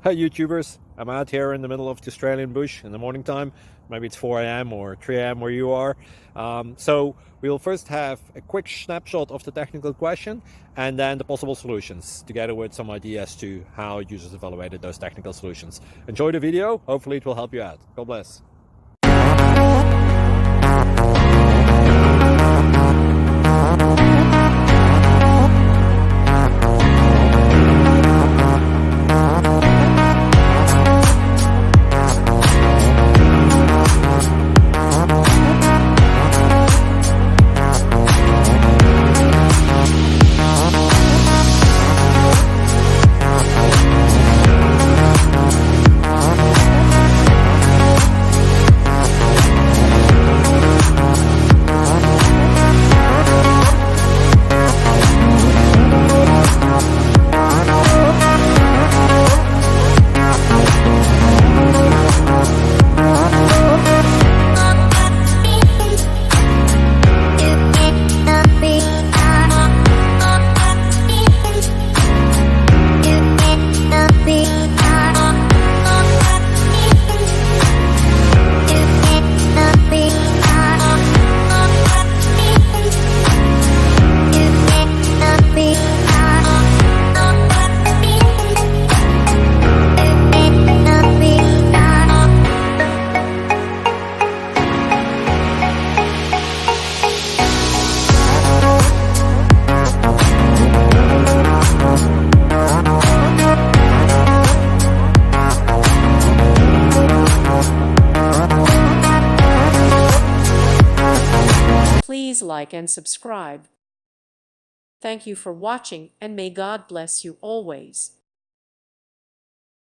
Hi YouTubers, I'm out here in the middle of the Australian bush in the morning time. Maybe it's 4 a.m. or 3 a.m. where you are. So we'll first have a quick snapshot of the technical question and then the possible solutions, together with some ideas to how users evaluated those technical solutions. Enjoy the video, hopefully it will help you out. God bless. Please like and subscribe. Thank you for watching, and may God bless you always.